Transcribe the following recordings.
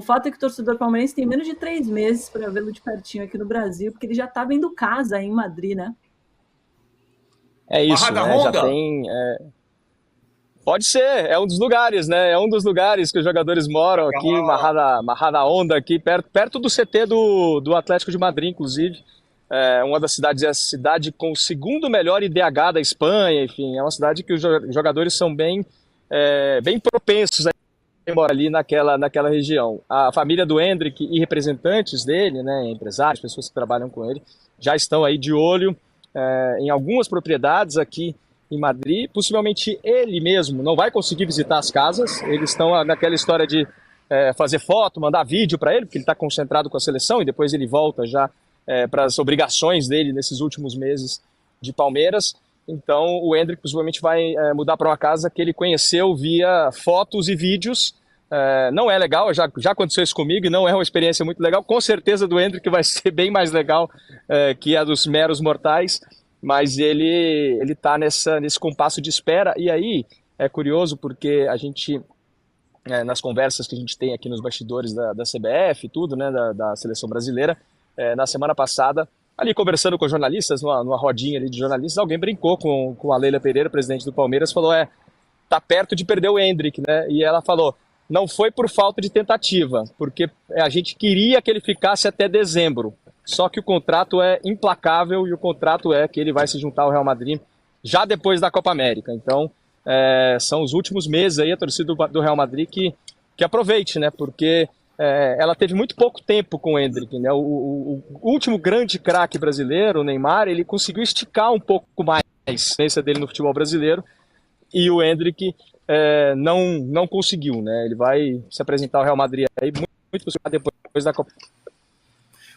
O fato é que o torcedor palmeirense tem menos de 3 meses para vê-lo de pertinho aqui no Brasil, porque ele já está vendo casa em Madrid, né? É isso, Marrada né? Já Honda? tem. Pode ser, é um dos lugares, né? É um dos lugares que os jogadores moram aqui, Marrada Honda, aqui perto do CT do Atlético de Madrid, inclusive. É uma das cidades, é a cidade com o segundo melhor IDH da Espanha, enfim, é uma cidade que os jogadores são bem propensos a morar ali naquela região. A família do Endrick e representantes dele, né, empresários, pessoas que trabalham com ele, já estão aí de olho em algumas propriedades aqui em Madrid. Possivelmente ele mesmo não vai conseguir visitar as casas, eles estão naquela história de fazer foto, mandar vídeo para ele, porque ele está concentrado com a seleção e depois ele volta já para as obrigações dele nesses últimos meses de Palmeiras. Então o Endrick possivelmente vai mudar para uma casa que ele conheceu via fotos e vídeos. Não é legal, já aconteceu isso comigo e não é uma experiência muito legal. Com certeza do Endrick vai ser bem mais legal que a dos meros mortais, mas ele está nesse compasso de espera. E aí é curioso porque a gente, nas conversas que a gente tem aqui nos bastidores da CBF e tudo, né, da seleção brasileira, na semana passada, ali conversando com jornalistas, numa rodinha ali de jornalistas, alguém brincou com a Leila Pereira, presidente do Palmeiras, falou, tá perto de perder o Endrick, né? E ela falou, não foi por falta de tentativa, porque a gente queria que ele ficasse até dezembro, só que o contrato é implacável e o contrato é que ele vai se juntar ao Real Madrid já depois da Copa América. Então, são os últimos meses aí, a torcida do Real Madrid que aproveite, né? Porque ela teve muito pouco tempo com o Endrick, né? O último grande craque brasileiro, o Neymar, ele conseguiu esticar um pouco mais a experiência dele no futebol brasileiro e o Endrick não conseguiu, né? Ele vai se apresentar ao Real Madrid aí muito possivelmente depois da Copa.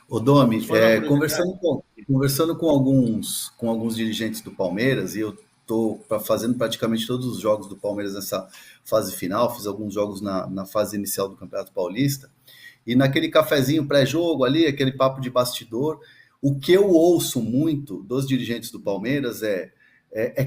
Ô Domi, conversando com alguns dirigentes do Palmeiras, e eu estou fazendo praticamente todos os jogos do Palmeiras nessa fase final, fiz alguns jogos na fase inicial do Campeonato Paulista, e naquele cafezinho pré-jogo ali, aquele papo de bastidor, o que eu ouço muito dos dirigentes do Palmeiras é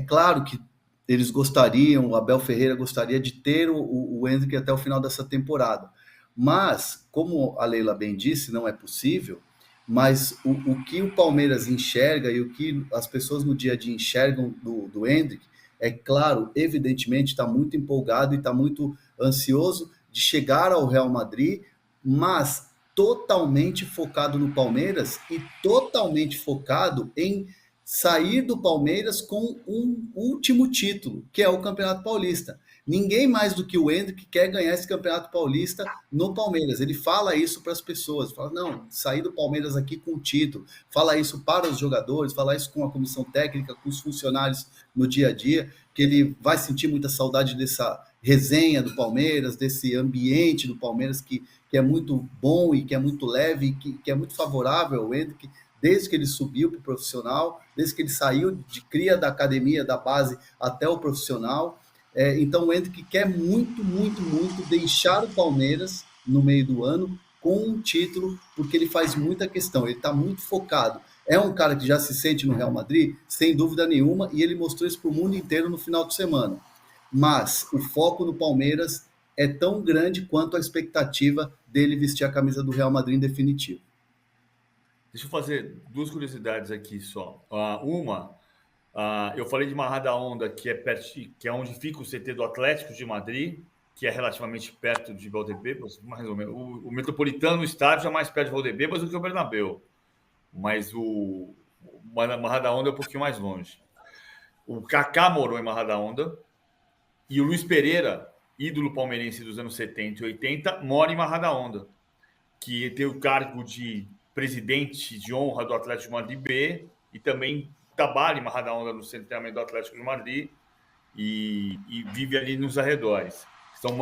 claro que eles gostariam, o Abel Ferreira gostaria de ter o Endrick até o final dessa temporada, mas, como a Leila bem disse, não é possível. Mas o que o Palmeiras enxerga e o que as pessoas no dia a dia enxergam do Endrick, é claro, evidentemente está muito empolgado e está muito ansioso de chegar ao Real Madrid, mas totalmente focado no Palmeiras e totalmente focado em sair do Palmeiras com um último título, que é o Campeonato Paulista. Ninguém mais do que o Endrick quer ganhar esse Campeonato Paulista no Palmeiras. Ele fala isso para as pessoas. Fala, não, sair do Palmeiras aqui com o título. Fala isso para os jogadores, fala isso com a comissão técnica, com os funcionários no dia a dia, que ele vai sentir muita saudade dessa resenha do Palmeiras, desse ambiente do Palmeiras que é muito bom e que é muito leve, que é muito favorável ao Endrick, desde que ele subiu para o profissional, desde que ele saiu de cria da academia, da base, até o profissional. Então o Endrick quer muito, muito, muito deixar o Palmeiras no meio do ano com um título, porque ele faz muita questão, ele está muito focado. É um cara que já se sente no Real Madrid, sem dúvida nenhuma, e ele mostrou isso para o mundo inteiro no final de semana. Mas o foco no Palmeiras é tão grande quanto a expectativa dele vestir a camisa do Real Madrid em definitivo. Deixa eu fazer duas curiosidades aqui só. Eu falei de Marrada Honda, que é onde fica o CT do Atlético de Madrid, que é relativamente perto de Valdebebas, mais ou menos. O Metropolitano, o estádio, é mais perto de Valdebebas do que o Bernabéu. Mas o Marrada Honda é um pouquinho mais longe. O Kaká morou em Marrada Honda e o Luiz Pereira, ídolo palmeirense dos anos 70 e 80, mora em Marrada Honda, que tem o cargo de presidente de honra do Atlético de Madrid B e também trabalha em Marrada Honda no centro de treinamento do Atlético de Madrid e vive ali nos arredores. São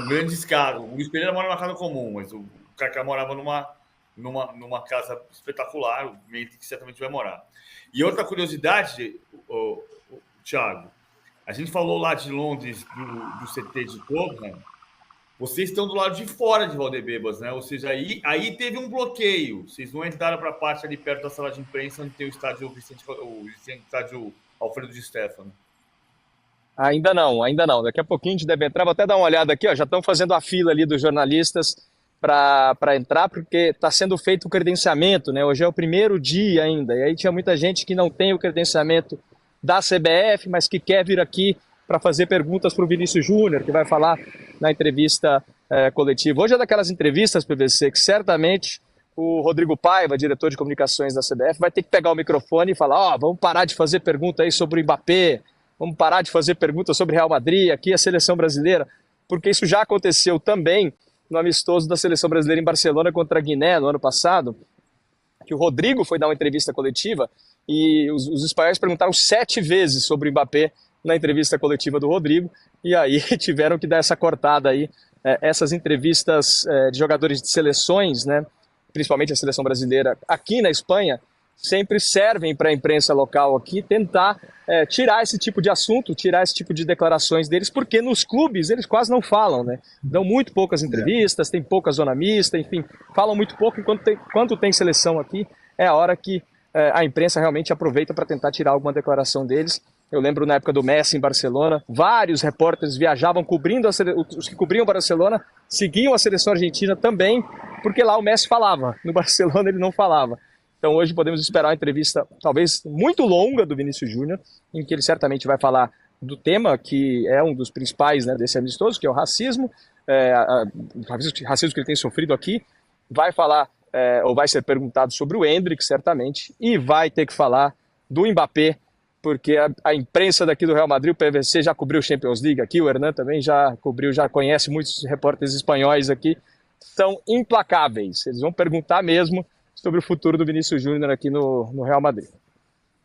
grandes casas. O Luiz Pereira mora numa casa comum, mas o Kaká morava numa casa espetacular, o que certamente vai morar. E outra curiosidade, Thiago, a gente falou lá de Londres, do CT de Tottenham. Vocês estão do lado de fora de Valdebebas, né? Ou seja, aí teve um bloqueio. Vocês não entraram para a parte ali perto da sala de imprensa, onde tem o estádio estádio Alfredo Di Stéfano. Ainda não. Daqui a pouquinho a gente deve entrar. Vou até dar uma olhada aqui, ó. Já estão fazendo a fila ali dos jornalistas para entrar, porque está sendo feito o credenciamento, né? Hoje é o primeiro dia ainda, e aí tinha muita gente que não tem o credenciamento da CBF, mas que quer vir aqui para fazer perguntas para o Vinícius Júnior, que vai falar na entrevista coletiva. Hoje é daquelas entrevistas, PVC, que certamente o Rodrigo Paiva, diretor de comunicações da CBF, vai ter que pegar o microfone e falar: vamos parar de fazer pergunta aí sobre o Mbappé, vamos parar de fazer perguntas sobre Real Madrid, aqui a seleção brasileira, porque isso já aconteceu também no amistoso da seleção brasileira em Barcelona contra a Guiné no ano passado, que o Rodrigo foi dar uma entrevista coletiva e os espanhóis perguntaram 7 vezes sobre o Mbappé na entrevista coletiva do Rodrigo, e aí tiveram que dar essa cortada aí. Essas entrevistas de jogadores de seleções, né, principalmente a seleção brasileira aqui na Espanha, sempre servem para a imprensa local aqui tentar tirar esse tipo de assunto, tirar esse tipo de declarações deles, porque nos clubes eles quase não falam, né? Dão muito poucas entrevistas, tem pouca zona mista, enfim, falam muito pouco, enquanto tem seleção aqui, é a hora que a imprensa realmente aproveita para tentar tirar alguma declaração deles. Eu lembro na época do Messi em Barcelona, vários repórteres viajavam cobrindo os que cobriam Barcelona, seguiam a seleção argentina também, porque lá o Messi falava, no Barcelona ele não falava. Então hoje podemos esperar uma entrevista talvez muito longa do Vinícius Júnior, em que ele certamente vai falar do tema que é um dos principais, né, desse amistoso, que é o racismo, o racismo que ele tem sofrido aqui. Vai falar, ou vai ser perguntado sobre o Endrick, certamente, e vai ter que falar do Mbappé, porque a imprensa daqui do Real Madrid, o PVC, já cobriu Champions League aqui, o Hernan também já cobriu, já conhece muitos repórteres espanhóis aqui, são implacáveis, eles vão perguntar mesmo sobre o futuro do Vinícius Júnior aqui no Real Madrid.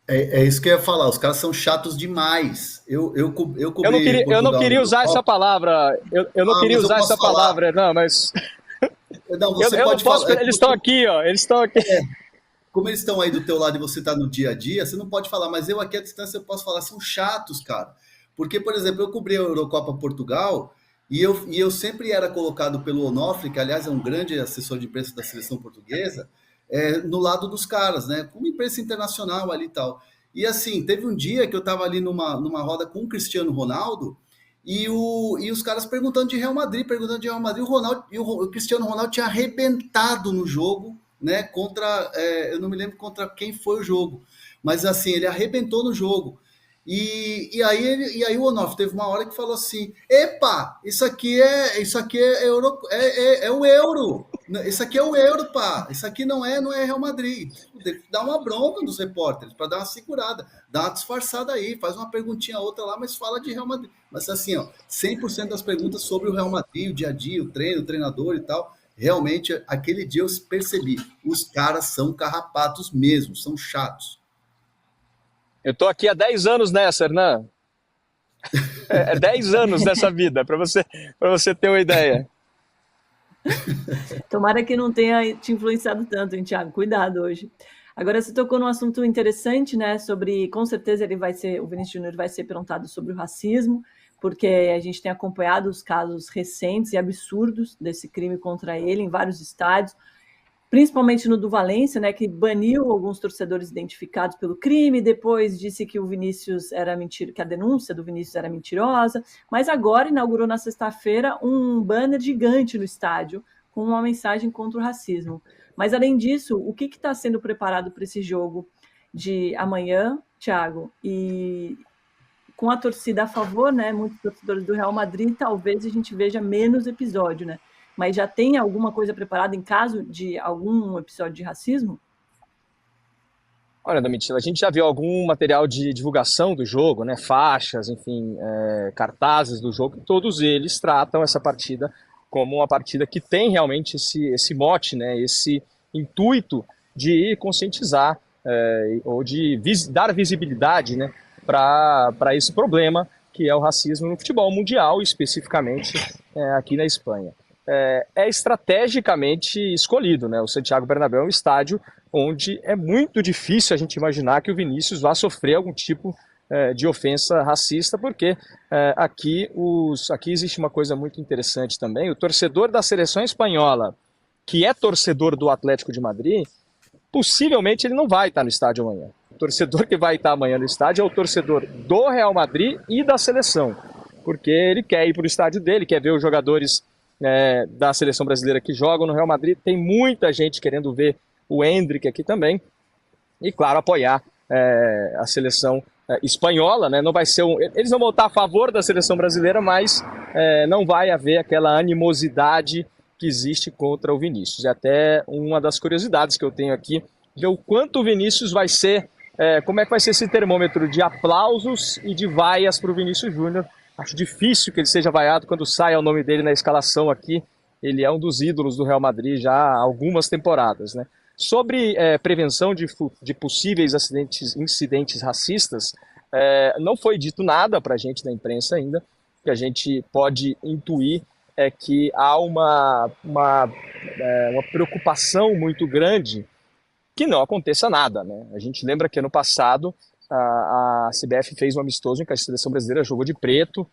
É isso que eu ia falar, os caras são chatos demais. Eu não queria usar essa palavra, eu não queria usar essa palavra, Hernan, mas... Não, você eu pode não posso, falar. Eles estão aqui, ó, eles estão aqui. Como eles estão aí do teu lado e você está no dia a dia, você não pode falar, mas eu aqui à distância eu posso falar, são chatos, cara. Porque, por exemplo, eu cobri a Eurocopa Portugal e eu sempre era colocado pelo Onofre, que aliás é um grande assessor de imprensa da seleção portuguesa, no lado dos caras, né? Como imprensa internacional ali e tal. E assim, teve um dia que eu estava ali numa roda com o Cristiano Ronaldo e os caras perguntando de Real Madrid, o Cristiano Ronaldo tinha arrebentado no jogo, né, eu não me lembro contra quem foi o jogo, mas assim, ele arrebentou no jogo, e aí o Onofre teve uma hora que falou assim: epa, isso aqui é o euro, isso aqui é o euro, pá, isso aqui não é Real Madrid. Dá uma bronca nos repórteres, para dar uma segurada, dá uma disfarçada aí, faz uma perguntinha outra lá, mas fala de Real Madrid, mas assim, 100% das perguntas sobre o Real Madrid, o dia a dia, o treino, o treinador e tal. Realmente, aquele dia eu percebi, os caras são carrapatos mesmo, são chatos. Eu tô aqui há 10 anos nessa, Hernan. 10 anos nessa vida, para você ter uma ideia. Tomara que não tenha te influenciado tanto, hein, Thiago? Cuidado hoje. Agora, você tocou num assunto interessante, né? Com certeza o Vinícius Júnior vai ser perguntado sobre o racismo, porque a gente tem acompanhado os casos recentes e absurdos desse crime contra ele em vários estádios, principalmente no do Valência, né, que baniu alguns torcedores identificados pelo crime, depois disse que o Vinícius era mentira, que a denúncia do Vinícius era mentirosa, mas agora inaugurou na sexta-feira um banner gigante no estádio com uma mensagem contra o racismo. Mas, além disso, o que está sendo preparado para esse jogo de amanhã, Thiago? E com a torcida a favor, né, muitos torcedores do Real Madrid, talvez a gente veja menos episódio, né? Mas já tem alguma coisa preparada em caso de algum episódio de racismo? Olha, Domitila, a gente já viu algum material de divulgação do jogo, né, faixas, enfim, cartazes do jogo, todos eles tratam essa partida como uma partida que tem realmente esse mote, né, esse intuito de conscientizar ou de dar visibilidade, né, para esse problema que é o racismo no futebol mundial, especificamente aqui na Espanha. É estrategicamente escolhido, né? O Santiago Bernabéu é um estádio onde é muito difícil a gente imaginar que o Vinícius vá sofrer algum tipo de ofensa racista, porque aqui existe uma coisa muito interessante também. O torcedor da seleção espanhola, que é torcedor do Atlético de Madrid, possivelmente ele não vai estar no estádio amanhã. O torcedor que vai estar amanhã no estádio é o torcedor do Real Madrid e da seleção, porque ele quer ir para o estádio dele, quer ver os jogadores da seleção brasileira que jogam no Real Madrid. Tem muita gente querendo ver o Endrick aqui também. E, claro, apoiar a seleção espanhola, né? Não vai ser eles vão votar a favor da seleção brasileira, mas não vai haver aquela animosidade que existe contra o Vinícius. É até uma das curiosidades que eu tenho aqui, ver o quanto o Vinícius vai ser, como é que vai ser esse termômetro de aplausos e de vaias para o Vinícius Júnior. Acho difícil que ele seja vaiado quando sai o nome dele na escalação aqui. Ele é um dos ídolos do Real Madrid já há algumas temporadas, né? Sobre prevenção de possíveis incidentes racistas, não foi dito nada para a gente da imprensa ainda. O que a gente pode intuir é que há uma preocupação muito grande que não aconteça nada, né? A gente lembra que ano passado a CBF fez um amistoso em que a seleção brasileira jogou de preto.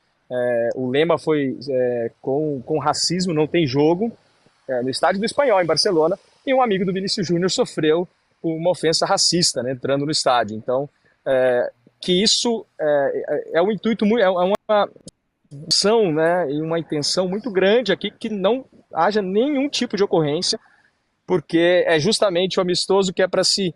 O lema foi com racismo não tem jogo, no estádio do Espanhol, em Barcelona, e um amigo do Vinícius Júnior sofreu uma ofensa racista, né, entrando no estádio. Então, que isso é um intuito, é uma ação, né, e uma intenção muito grande aqui que não haja nenhum tipo de ocorrência, porque é justamente o amistoso que é para se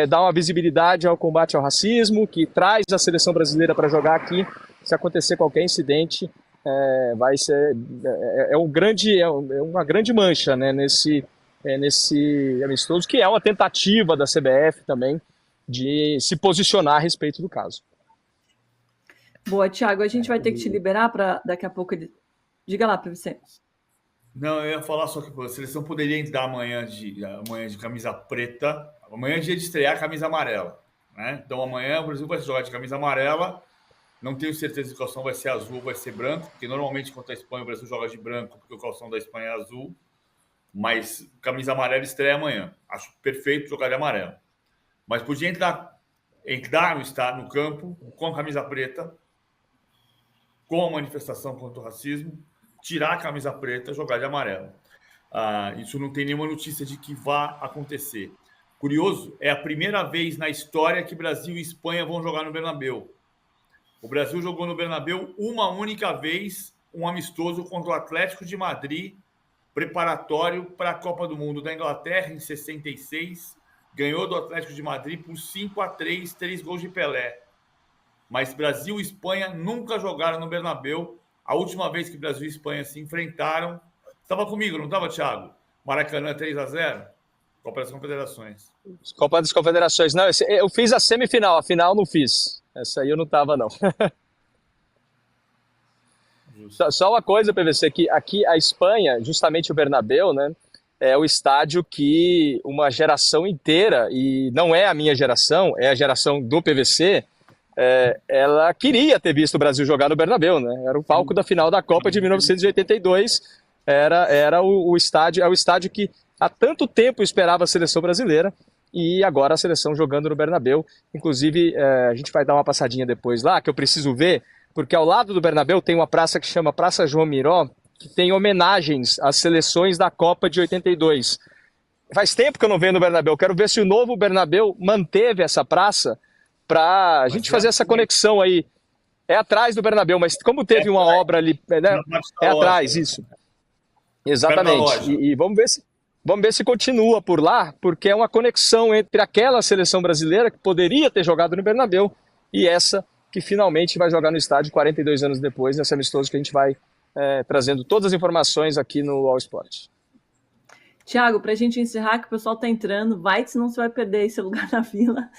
dar uma visibilidade ao combate ao racismo, que traz a seleção brasileira para jogar aqui. Se acontecer qualquer incidente, vai ser uma grande mancha, né, nesse amistoso, que é uma tentativa da CBF também de se posicionar a respeito do caso. Boa, Thiago, a gente vai ter que te liberar para daqui a pouco ele... Diga lá, PVC. Não, eu ia falar só que a seleção poderia entrar amanhã de camisa preta. Amanhã é dia de estrear a camisa amarela, né? Então amanhã o Brasil vai jogar de camisa amarela. Não tenho certeza se o calção vai ser azul ou vai ser branco, porque normalmente contra a Espanha o Brasil joga de branco, porque o calção da Espanha é azul. Mas camisa amarela estreia amanhã. Acho perfeito jogar de amarelo. Mas podia entrar no campo com a camisa preta, com a manifestação contra o racismo, tirar a camisa preta e jogar de amarelo. Isso não tem nenhuma notícia de que vá acontecer. Curioso, é a primeira vez na história que Brasil e Espanha vão jogar no Bernabéu. O Brasil jogou no Bernabéu uma única vez, um amistoso contra o Atlético de Madrid, preparatório para a Copa do Mundo da Inglaterra, em 66. Ganhou do Atlético de Madrid por 5-3, 3 gols de Pelé. Mas Brasil e Espanha nunca jogaram no Bernabéu. A última vez que Brasil e Espanha se enfrentaram... Estava comigo, não estava, Thiago? Maracanã 3-0? Copa das Confederações. Copa das Confederações. Não, eu fiz a semifinal, a final não fiz. Essa aí eu não estava, não. Só uma coisa, PVC, que aqui a Espanha, justamente o Bernabéu, né, é o estádio que uma geração inteira, e não é a minha geração, é a geração do PVC, ela queria ter visto o Brasil jogar no Bernabéu, né? Era o palco da final da Copa de 1982, era o estádio, é o estádio que há tanto tempo esperava a seleção brasileira, e agora a seleção jogando no Bernabéu. Inclusive, a gente vai dar uma passadinha depois lá, que eu preciso ver, porque ao lado do Bernabéu tem uma praça que chama Praça João Miró, que tem homenagens às seleções da Copa de 82. Faz tempo que eu não venho no Bernabéu, quero ver se o novo Bernabéu manteve essa praça para a gente fazer essa conexão aí. É atrás do Bernabéu, mas como teve uma obra ali, né? É atrás, isso. Exatamente. E vamos ver se continua por lá, porque é uma conexão entre aquela seleção brasileira que poderia ter jogado no Bernabéu e essa que finalmente vai jogar no estádio 42 anos depois, nesse amistoso que a gente vai trazendo todas as informações aqui no All Sport. Thiago, para a gente encerrar, que o pessoal está entrando, senão você vai perder esse lugar na fila.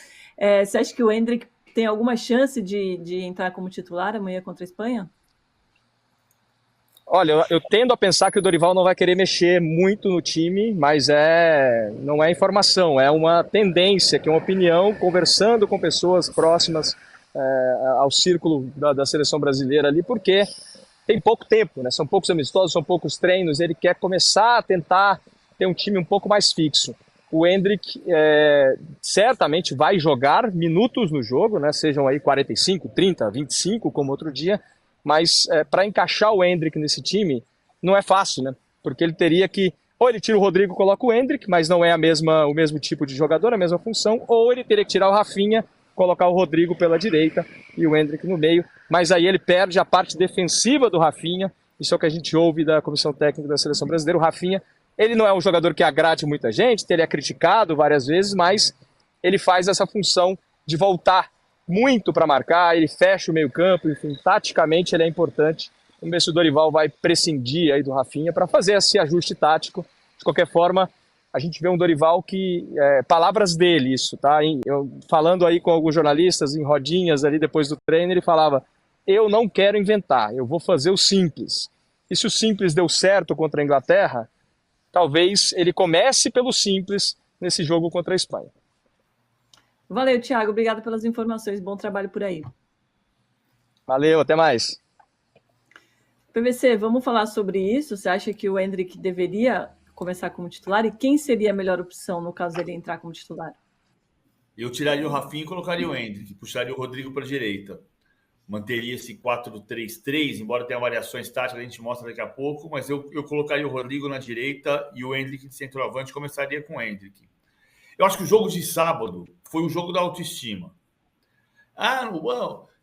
Você acha que o Endrick tem alguma chance de entrar como titular amanhã contra a Espanha? Olha, eu tendo a pensar que o Dorival não vai querer mexer muito no time, mas não é informação, é uma tendência, que é uma opinião, conversando com pessoas próximas ao círculo da seleção brasileira ali, porque tem pouco tempo, né? São poucos amistosos, são poucos treinos, ele quer começar a tentar ter um time um pouco mais fixo. O Endrick certamente vai jogar minutos no jogo, né? Sejam aí 45, 30, 25, como outro dia, mas para encaixar o Endrick nesse time não é fácil, né? Porque ele teria que, ou ele tira o Rodrigo e coloca o Endrick, mas não é o mesmo tipo de jogador, a mesma função, ou ele teria que tirar o Rafinha, colocar o Rodrigo pela direita e o Endrick no meio, mas aí ele perde a parte defensiva do Rafinha Isso é o que a gente ouve da comissão técnica da seleção brasileira. O Rafinha, ele não é um jogador que agrade muita gente, ele é criticado várias vezes, mas ele faz essa função de voltar muito para marcar, ele fecha o meio-campo, enfim, taticamente ele é importante. Vamos ver se o Dorival vai prescindir aí do Rafinha para fazer esse ajuste tático. De qualquer forma, a gente vê um Dorival que, palavras dele isso, tá? Falando aí com alguns jornalistas em rodinhas ali depois do treino, ele falava: eu não quero inventar, eu vou fazer o simples. E se o simples deu certo contra a Inglaterra, talvez ele comece pelo simples nesse jogo contra a Espanha. Valeu, Thiago. Obrigado pelas informações. Bom trabalho por aí. Valeu, até mais. PVC, vamos falar sobre isso? Você acha que o Endrick deveria começar como titular? E quem seria a melhor opção no caso dele entrar como titular? Eu tiraria o Rafinha e colocaria o Endrick, puxaria o Rodrigo para a direita. Manteria esse 4-3-3, embora tenha variações táticas, a gente mostra daqui a pouco, mas eu colocaria o Rodrigo na direita e o Endrick de centroavante, começaria com o Endrick. Eu acho que o jogo de sábado foi o jogo da autoestima.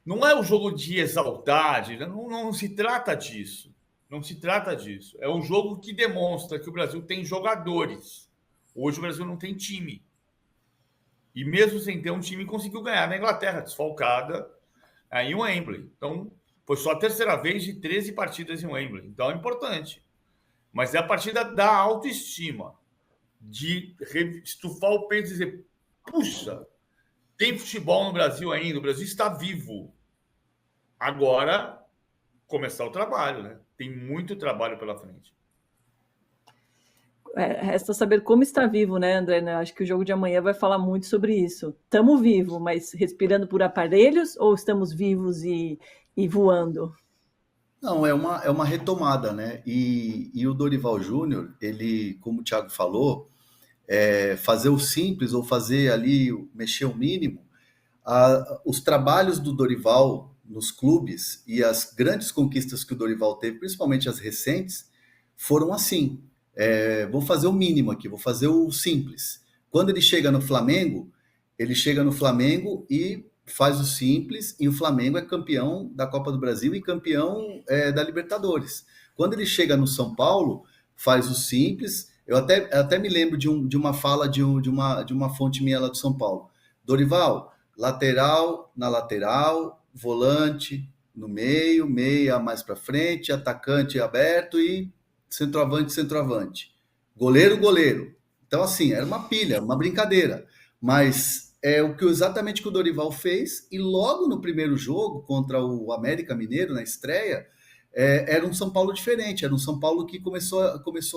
Não é o jogo de exaltar, não se trata disso. Não se trata disso. É um jogo que demonstra que o Brasil tem jogadores. Hoje o Brasil não tem time. E mesmo sem ter um time, conseguiu ganhar na Inglaterra, desfalcada, em Wembley. Então, foi só a terceira vez de 13 partidas em Wembley. Então, é importante. Mas é a partida da autoestima. De estufar o peito e dizer: puxa, tem futebol no Brasil ainda, o Brasil está vivo. Agora, começar o trabalho, né? Tem muito trabalho pela frente. Resta saber como está vivo, né, André? Acho que o jogo de amanhã vai falar muito sobre isso. Estamos vivos, mas respirando por aparelhos ou estamos vivos e voando? Não, é uma retomada, né? E o Dorival Júnior, ele, como o Thiago falou, fazer o simples ou fazer ali, mexer o mínimo, os trabalhos do Dorival nos clubes e as grandes conquistas que o Dorival teve, principalmente as recentes, foram assim. Vou fazer o mínimo aqui, vou fazer o simples. Quando ele chega no Flamengo e faz o simples, e o Flamengo é campeão da Copa do Brasil e campeão da Libertadores. Quando ele chega no São Paulo, faz o simples. Eu até me lembro de uma fala de uma fonte minha lá do São Paulo. Dorival, lateral na lateral, volante no meio, meia mais para frente, atacante aberto e centroavante. Goleiro. Então, assim, era uma pilha, uma brincadeira. Mas é exatamente o que o Dorival fez, e logo no primeiro jogo, contra o América Mineiro, na estreia, era um São Paulo diferente, era um São Paulo que começou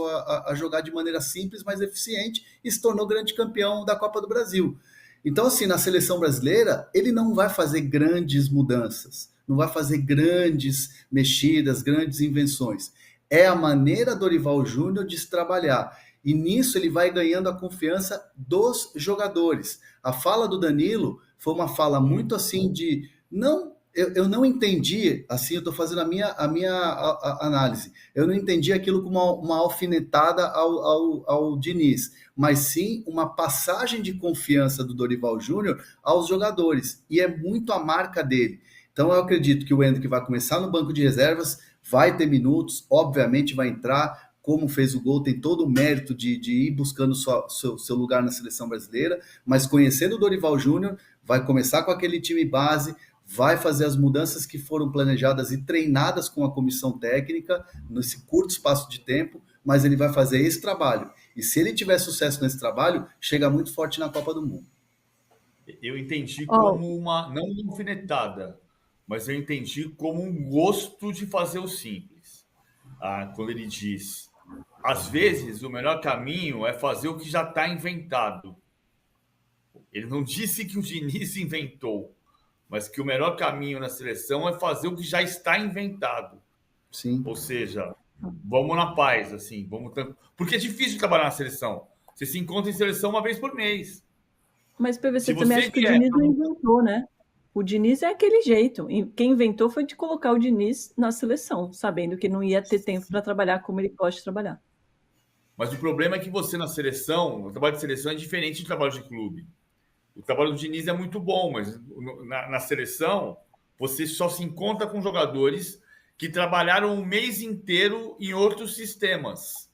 a jogar de maneira simples, mas eficiente, e se tornou grande campeão da Copa do Brasil. Então, assim, na seleção brasileira, ele não vai fazer grandes mudanças, não vai fazer grandes mexidas, grandes invenções. É a maneira Dorival Júnior de se trabalhar. E nisso ele vai ganhando a confiança dos jogadores. A fala do Danilo foi uma fala muito assim de... Eu não entendi, assim, eu estou fazendo a minha análise. Eu não entendi aquilo como uma alfinetada ao Diniz, mas sim uma passagem de confiança do Dorival Júnior aos jogadores. E é muito a marca dele. Então eu acredito que o Endrick vai começar no banco de reservas, vai ter minutos, obviamente vai entrar, como fez o gol, tem todo o mérito de ir buscando seu lugar na seleção brasileira, mas conhecendo o Dorival Júnior, vai começar com aquele time base, vai fazer as mudanças que foram planejadas e treinadas com a comissão técnica, nesse curto espaço de tempo, mas ele vai fazer esse trabalho. E se ele tiver sucesso nesse trabalho, chega muito forte na Copa do Mundo. Eu entendi como não uma alfinetada, mas eu entendi como um gosto de fazer o simples. Quando ele diz, às vezes o melhor caminho é fazer o que já está inventado. Ele não disse que o Diniz inventou, mas que o melhor caminho na seleção é fazer o que já está inventado. Sim. Ou seja, vamos na paz, assim, porque é difícil trabalhar na seleção. Você se encontra em seleção uma vez por mês. Mas PVC também acha que o Diniz não inventou, né? O Diniz é aquele jeito. Quem inventou foi de colocar o Diniz na seleção, sabendo que não ia ter tempo para trabalhar como ele gosta de trabalhar. Mas o problema é que você na seleção, o trabalho de seleção é diferente do trabalho de clube. O trabalho do Diniz é muito bom, mas na seleção você só se encontra com jogadores que trabalharam o mês inteiro em outros sistemas.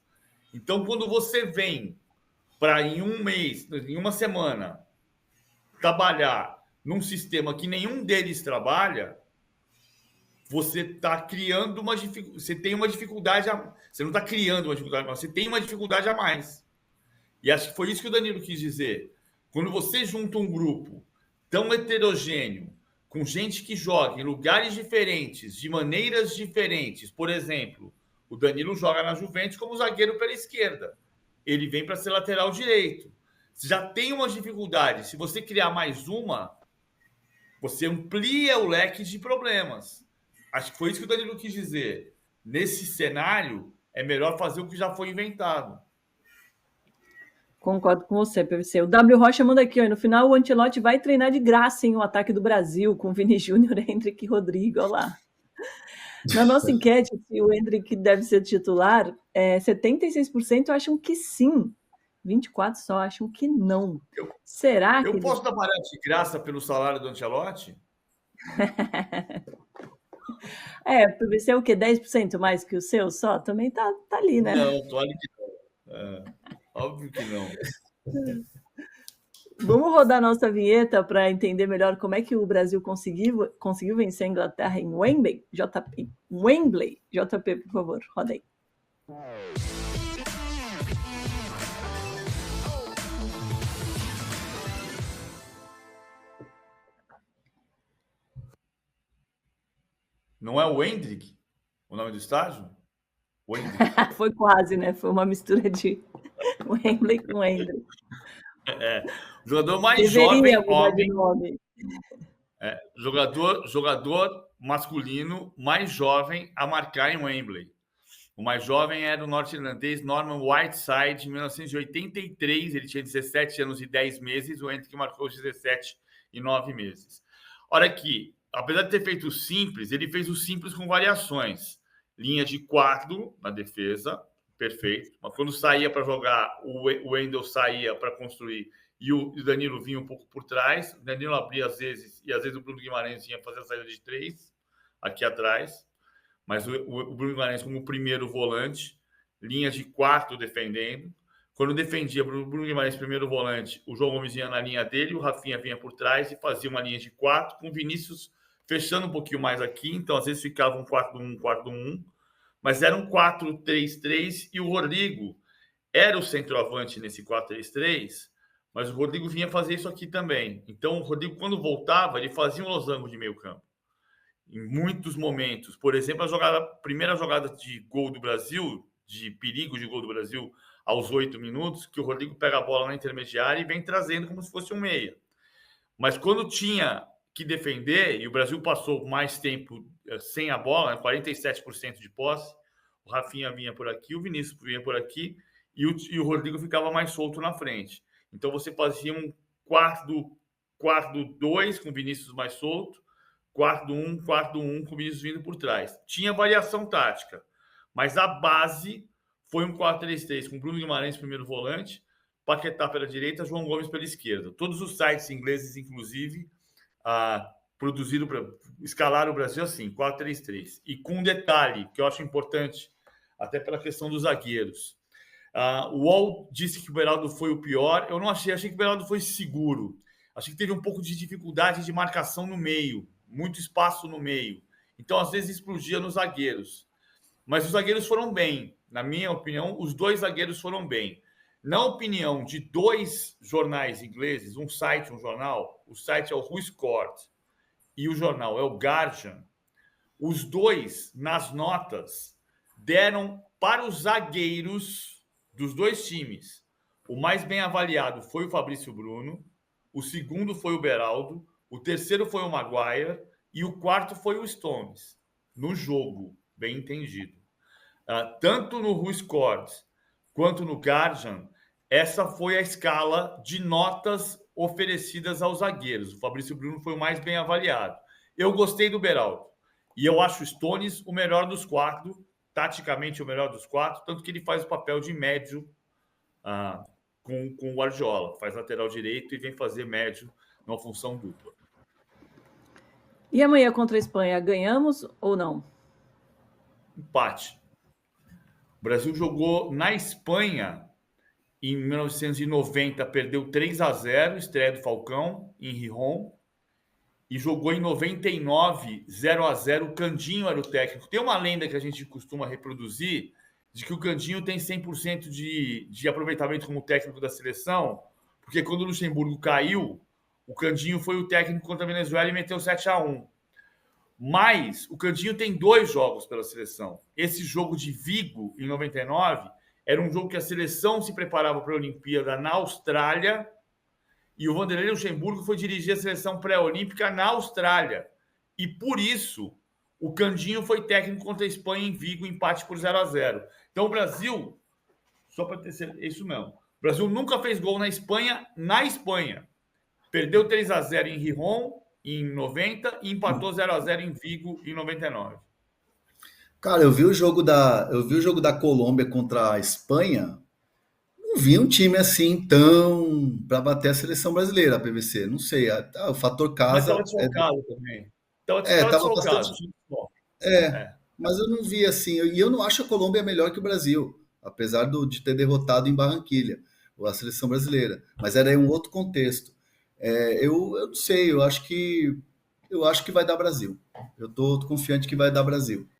Então, quando você vem para em um mês, em uma semana, trabalhar num sistema que nenhum deles trabalha, você está criando uma dificuldade. Você tem uma dificuldade. Você não está criando uma dificuldade, mas você tem uma dificuldade a mais. E acho que foi isso que o Danilo quis dizer. Quando você junta um grupo tão heterogêneo, com gente que joga em lugares diferentes, de maneiras diferentes, por exemplo, o Danilo joga na Juventus como zagueiro pela esquerda. Ele vem para ser lateral direito. Você já tem uma dificuldade. Se você criar mais uma, você amplia o leque de problemas. Acho que foi isso que o Danilo quis dizer. Nesse cenário, é melhor fazer o que já foi inventado. Concordo com você, PVC. O W. Rocha manda aqui, ó, no final o Ancelotti vai treinar de graça em o ataque do Brasil, com Vini Júnior, Hendrick e Rodrigo, olha lá. Na nossa enquete, se o Hendrick deve ser titular, 76% acham que sim, 24% só acham que não. Será que... Eu posso trabalhar de graça pelo salário do Ancelotti? PVC é o quê? 10% mais que o seu só? Também tá ali, né? Não, claro que não. Óbvio que não. Vamos rodar nossa vinheta para entender melhor como é que o Brasil conseguiu vencer a Inglaterra em Wembley? JP, por favor, roda aí. Não é o Hendrick o nome do estádio? Foi quase, né? Foi uma mistura de Wembley com Hendrick. O jogador mais jovem, homem. Jogador masculino mais jovem a marcar em Wembley. O mais jovem era o norte-irlandês Norman Whiteside, em 1983. Ele tinha 17 anos e 10 meses. O Hendrick marcou os 17 e 9 meses. Olha aqui, apesar de ter feito o simples, ele fez o simples com variações. Linha de 4 na defesa, perfeito. Mas quando saía para jogar, o Wendel saía para construir e o Danilo vinha um pouco por trás. O Danilo abria às vezes, e às vezes o Bruno Guimarães vinha fazer a saída de 3 aqui atrás. Mas o Bruno Guimarães como primeiro volante, linha de 4 defendendo. Quando defendia o Bruno Guimarães primeiro volante, o João Gomes vinha na linha dele, o Rafinha vinha por trás e fazia uma linha de 4, com o Vinícius fechando um pouquinho mais aqui. Então, às vezes, ficava um 4-1, 4-1. Mas era um 4-3-3 e o Rodrigo era o centroavante nesse 4-3-3, mas o Rodrigo vinha fazer isso aqui também. Então, o Rodrigo, quando voltava, ele fazia um losango de meio campo. Em muitos momentos. Por exemplo, a primeira jogada de gol do Brasil, de perigo de gol do Brasil, aos 8 minutos, que o Rodrigo pega a bola na intermediária e vem trazendo como se fosse um meia. Mas quando tinha que defender, e o Brasil passou mais tempo sem a bola, 47% de posse, o Rafinha vinha por aqui, o Vinícius vinha por aqui, e o Rodrigo ficava mais solto na frente. Então, você fazia um quarto 2 com o Vinícius mais solto, quarto 1 com o Vinícius vindo por trás. Tinha variação tática, mas a base foi um 4-3-3 com Bruno Guimarães primeiro volante, Paquetá pela direita, João Gomes pela esquerda. Todos os sites ingleses, inclusive, escalaram o Brasil assim, 4-3-3. E com um detalhe que eu acho importante, até pela questão dos zagueiros. O UOL disse que o Beraldo foi o pior. Eu não achei que o Beraldo foi seguro. Achei que teve um pouco de dificuldade de marcação no meio, muito espaço no meio. Então, às vezes, explodia nos zagueiros. Mas os zagueiros foram bem. Na minha opinião, os dois zagueiros foram bem. Na opinião de 2 jornais ingleses, um jornal, o site é o WhoScored e o jornal é o Guardian, os dois, nas notas, deram para os zagueiros dos 2 times. O mais bem avaliado foi o Fabrício Bruno, o segundo foi o Beraldo, o terceiro foi o Maguire e o quarto foi o Stones, no jogo, bem entendido. Tanto no WhoScored quanto no Guardian, essa foi a escala de notas oferecidas aos zagueiros. O Fabrício Bruno foi o mais bem avaliado. Eu gostei do Beraldo. E eu acho o Stones o melhor dos 4, taticamente o melhor dos 4, tanto que ele faz o papel de médio com o Guardiola. Faz lateral direito e vem fazer médio numa função dupla. E amanhã contra a Espanha, ganhamos ou não? empate. O Brasil jogou na Espanha em 1990, perdeu 3-0, estreia do Falcão em Gijón, e jogou em 99, 0-0. O Candinho era o técnico. Tem uma lenda que a gente costuma reproduzir de que o Candinho tem 100% de aproveitamento como técnico da seleção, porque quando o Luxemburgo caiu, o Candinho foi o técnico contra a Venezuela e meteu 7-1. Mas o Candinho tem 2 jogos pela seleção. Esse jogo de Vigo, em 99, era um jogo que a seleção se preparava para a Olimpíada na Austrália, e o Vanderlei Luxemburgo foi dirigir a seleção pré-olímpica na Austrália. E por isso, o Candinho foi técnico contra a Espanha em Vigo, empate por 0-0. Então o Brasil, só para ter certeza, isso mesmo, o Brasil nunca fez gol na Espanha, Perdeu 3-0 em Gijón, em 90, e empatou 0-0 em Vigo, em 99. Cara, eu vi o jogo da Colômbia contra a Espanha. Não vi um time assim tão para bater a seleção brasileira, a PVC. Não sei, o fator Mas casa. estava desfalcado também. Estava Tava desfalcado. mas eu não vi assim. E eu não acho a Colômbia melhor que o Brasil, apesar de ter derrotado em Barranquilha a seleção brasileira. Mas era em um outro contexto. Eu não sei, eu acho que vai dar Brasil. Eu tô confiante que vai dar Brasil.